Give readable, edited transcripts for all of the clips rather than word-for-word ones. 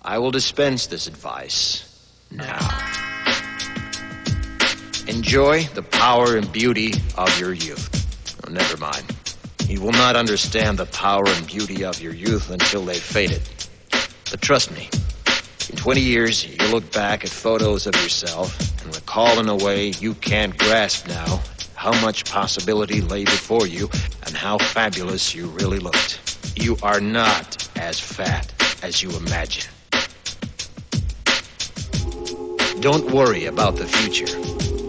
I will dispense this advice now. Enjoy the power and beauty of your youth. Oh, never mind. You will not understand the power and beauty of your youth until they've faded. But trust me, in 20 years, you look back at photos of yourself and recall in a way you can't grasp now how much possibility lay before you and how fabulous you really looked. You are not as fat as you imagine. Don't worry about the future,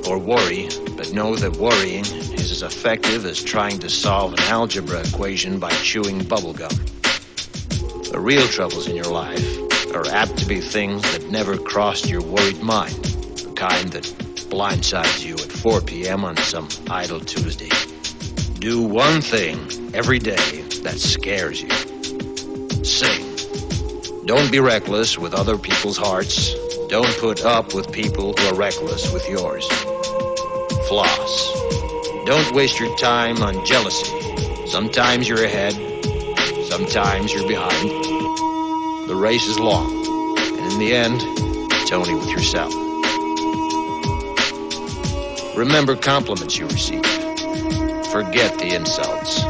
or worry, but know that worrying is as effective as trying to solve an algebra equation by chewing bubblegum. The real troubles in your life are apt to be things that never crossed your worried mind, the kind that blindsides you at 4 p.m. on some idle Tuesday. Do one thing every day that scares you. Sing. Don't be reckless with other people's hearts. Don't put up with people who are reckless with yours. Floss. Don't waste your time on jealousy. Sometimes you're ahead, sometimes you're behind. The race is long, and in the end, it's only with yourself. Remember compliments you receive. Forget the insults.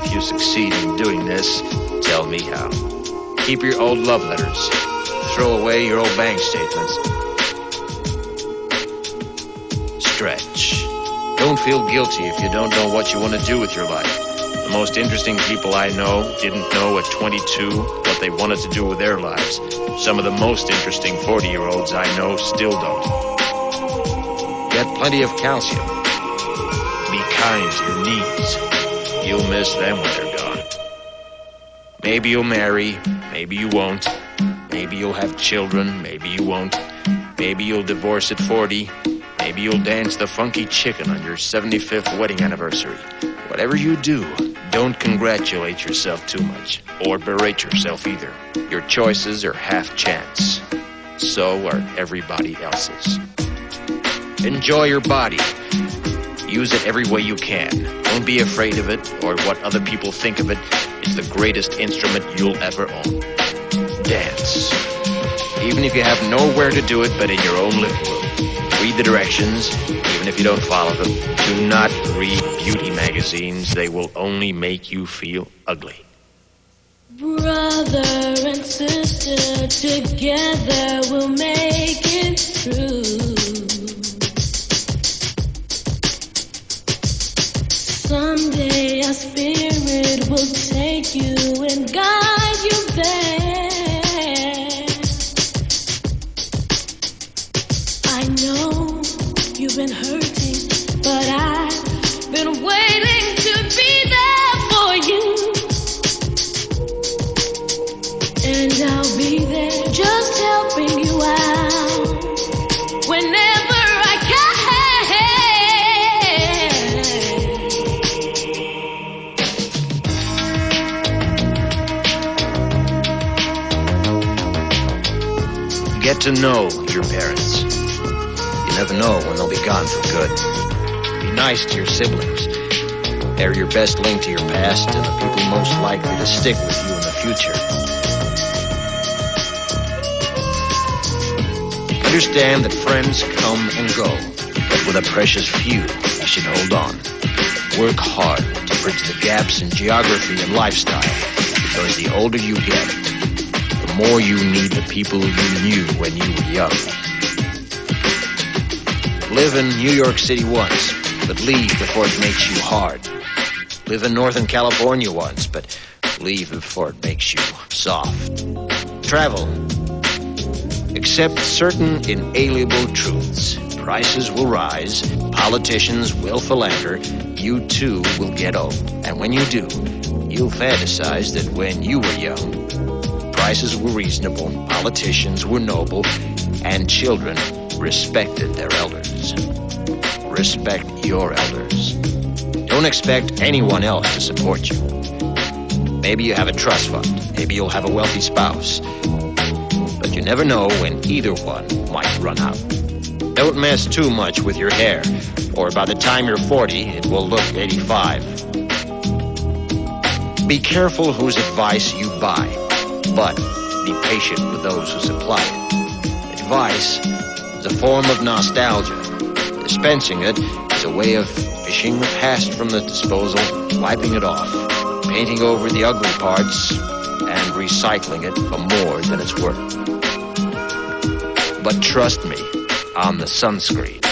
If you succeed in doing this, tell me how. Keep your old love letters. Throw away your old bank statements. Stretch. Don't feel guilty if you don't know what you want to do with your life. The most interesting people I know didn't know at 22 what they wanted to do with their lives. Some of the most interesting 40-year-olds I know still don't. Get plenty of calcium. Be kind to your knees. You'll miss them when they're gone. Maybe you'll marry, maybe you won't. Maybe you'll have children, maybe you won't. Maybe you'll divorce at 40. Maybe you'll dance the funky chicken on your 75th wedding anniversary. Whatever you do, don't congratulate yourself too much, or berate yourself either. Your choices are half chance. So are everybody else's. Enjoy your body. Use it every way you can. Don't be afraid of it or what other people think of it. It's the greatest instrument you'll ever own. Dance. Even if you have nowhere to do it but in your own living room. Read the directions, even if you don't follow them. Do not read beauty magazines. They will only make you feel ugly. Brother and sister, together we'll make it through. Someday our spirit will take you and guide you there. I know you've been hurting, but I've been waiting to be there for you. And I'll be there just helping you out whenever I can. Get to know your parents. You never know when they'll be gone for good. Be nice to your siblings. They're your best link to your past and the people most likely to stick with you in the future. Understand that friends come and go, but with a precious few, you should hold on. Work hard to bridge the gaps in geography and lifestyle, because the older you get, the more you need the people you knew when you were young. Live in New York City once, but leave before it makes you hard. Live in Northern California once, but leave before it makes you soft. Travel. Accept certain inalienable truths. Prices will rise, politicians will philander, you too will get old. And when you do, you'll fantasize that when you were young, prices were reasonable, politicians were noble, and children respected their elders. Respect your elders. Don't expect anyone else to support you. Maybe you have a trust fund. Maybe you'll have a wealthy spouse. But you never know when either one might run out. Don't mess too much with your hair, or by the time you're 40, it will look 85. Be careful whose advice you buy, but Be patient with those who supply it. Advice is a form of nostalgia. Dispensing it is a way of fishing the past from the disposal, wiping it off, painting over the ugly parts, and recycling it for more than it's worth. But trust me on the sunscreen.